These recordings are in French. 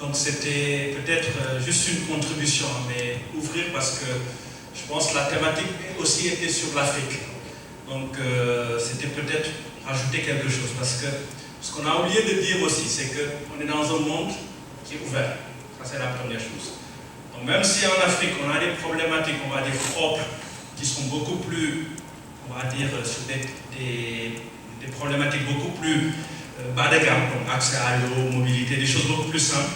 Donc c'était peut-être juste une contribution, mais ouvrir parce que je pense que la thématique aussi était sur l'Afrique. Donc c'était peut-être rajouter quelque chose, parce que ce qu'on a oublié de dire aussi, c'est qu'on est dans un monde qui est ouvert. Ça, c'est la première chose. Donc même si en Afrique, on a des problématiques, on va dire, propres, qui sont beaucoup plus, on va dire, sur des problématiques beaucoup plus bas de gamme, donc accès à l'eau, mobilité, des choses beaucoup plus simples,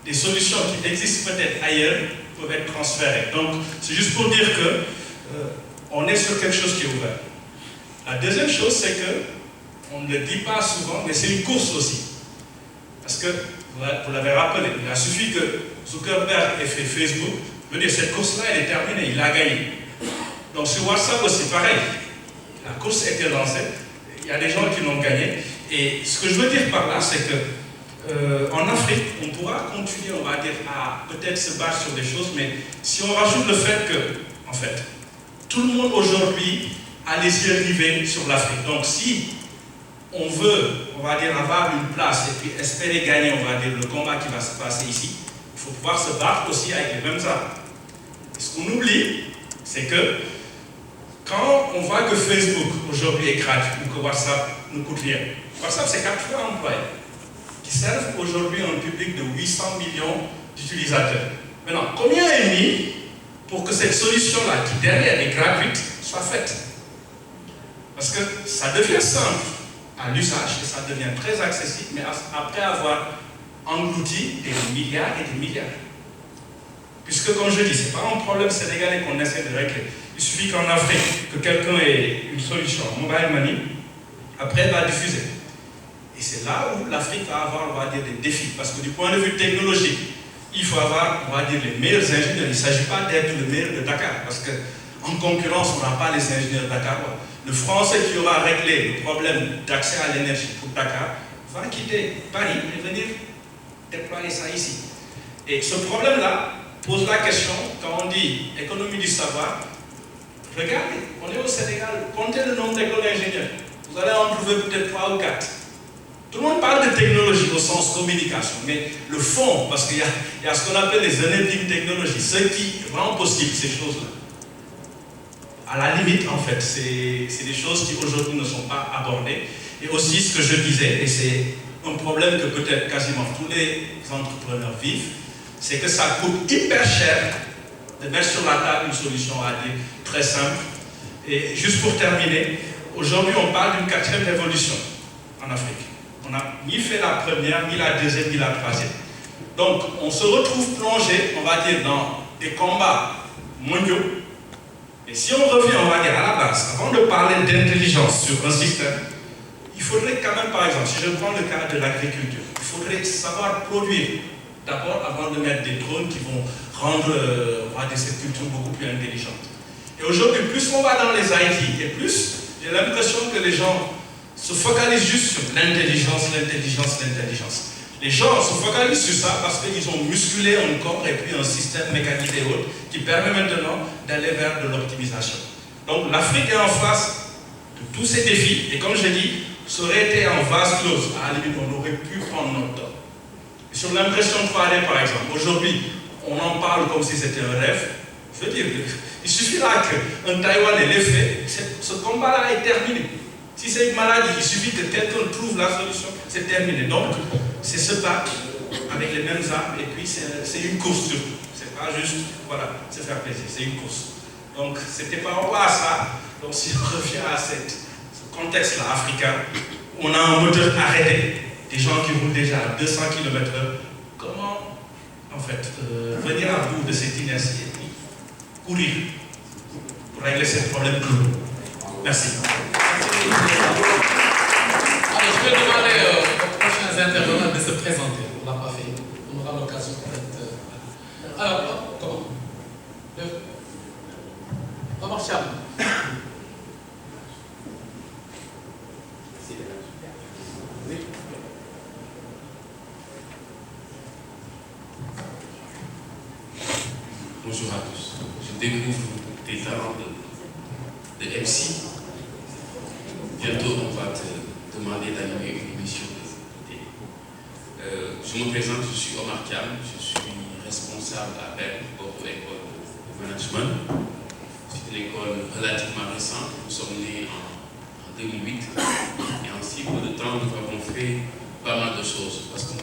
des solutions qui existent peut-être ailleurs peuvent être transférées. Donc c'est juste pour dire que on est sur quelque chose qui est ouvert. La deuxième chose, c'est que on ne le dit pas souvent, mais c'est une course aussi. Parce que, vous l'avez rappelé, il a suffi que Zuckerberg ait fait Facebook, veut dire cette course-là, elle est terminée, il a gagné. Donc sur WhatsApp aussi, pareil. La course a été lancée, il y a des gens qui l'ont gagné. Et ce que je veux dire par là, c'est que en Afrique, on pourra continuer, on va dire, à peut-être se battre sur des choses, mais si on rajoute le fait que, en fait, tout le monde aujourd'hui a les yeux rivés sur l'Afrique. Donc si on veut, on va dire, avoir une place et puis espérer gagner, on va dire, le combat qui va se passer ici, il faut pouvoir se battre aussi avec les mêmes armes. Et ce qu'on oublie, c'est que quand on voit que Facebook aujourd'hui est gratuit ou que WhatsApp ne coûte rien, WhatsApp c'est 80 employés qui servent aujourd'hui un public de 800 millions d'utilisateurs. Maintenant, combien est mis pour que cette solution-là, qui derrière est gratuite, soit faite? Parce que ça devient simple à l'usage et ça devient très accessible, mais après avoir englouti des milliards et des milliards. Puisque, comme je dis, ce n'est pas un problème sénégalais qu'on essaie de régler. Il suffit qu'en Afrique, que quelqu'un ait une solution, mobile money, après elle va diffuser. Et c'est là où l'Afrique va avoir, on va dire, des défis. Parce que du point de vue technologique, il faut avoir, on va dire, les meilleurs ingénieurs. Il ne s'agit pas d'être le meilleur de Dakar. Parce qu'en concurrence, on n'a pas les ingénieurs dakarois. Le Français qui aura réglé le problème d'accès à l'énergie pour Dakar va quitter Paris et venir déployer ça ici. Et ce problème-là pose la question, quand on dit économie du savoir, regardez, on est au Sénégal, comptez le nombre d'écoles d'ingénieurs. Vous allez en trouver peut-être 3 ou 4. Tout le monde parle de technologie au sens communication, mais le fond, parce qu'il y a ce qu'on appelle les enabling technologies, ce qui rend possible ces choses-là. À la limite, en fait, c'est des choses qui aujourd'hui ne sont pas abordées. Et aussi ce que je disais, et c'est un problème que peut-être quasiment tous les entrepreneurs vivent, c'est que ça coûte hyper cher de mettre sur la table une solution, on va dire, très simple. Et juste pour terminer, aujourd'hui on parle d'une 4e révolution en Afrique. On n'a ni fait la première, ni la deuxième, ni la troisième. Donc on se retrouve plongé, on va dire, dans des combats mondiaux. Et si on revient, on va dire, à la base, avant de parler d'intelligence sur un système, il faudrait quand même, par exemple, si je prends le cas de l'agriculture, il faudrait savoir produire d'abord avant de mettre des drones qui vont rendre cette culture beaucoup plus intelligente. Et aujourd'hui, plus on va dans les IT, et plus j'ai l'impression que les gens se focalisent juste sur l'intelligence, l'intelligence, l'intelligence. Les gens se focalisent sur ça parce qu'ils ont musculé un corps et puis un système mécanique et autres qui permet maintenant d'aller vers de l'optimisation. Donc l'Afrique est en face de tous ces défis et comme je dis, ça aurait été en vase clos. À la limite, on aurait pu prendre notre temps. Sur l'impression 3D par exemple, aujourd'hui, on en parle comme si c'était un rêve. Je veux dire, il suffira qu'un Taïwanais l'ait fait, ce combat-là est terminé. Si c'est une maladie, il suffit que quelqu'un trouve la solution, c'est terminé. Donc, c'est se battre avec les mêmes armes et puis c'est une course surtout. C'est pas juste, voilà, se faire plaisir, c'est une course. Donc, c'était par rapport à ça. Donc, si on revient à ce contexte-là africain, on a un moteur arrêté, des gens qui roulent déjà à 200 km/h. Comment, en fait, venir à bout de cette inertie et puis courir pour régler ce problème clos? Merci. Alors, je vais demander aux prochains intervenants de se présenter. On ne l'a pas fait. On aura l'occasion peut-être. Alors, comment? Omar Cham. Bonjour à tous. Je découvre des talents de MC. Bientôt, on va te demander d'animer une émission de télé. Je me présente, je suis Omar Kiam, je suis responsable à BEP, Bordeaux École de Management. C'est une école relativement récente, nous sommes nés en 2008 et en si peu de temps nous avons fait pas mal de choses.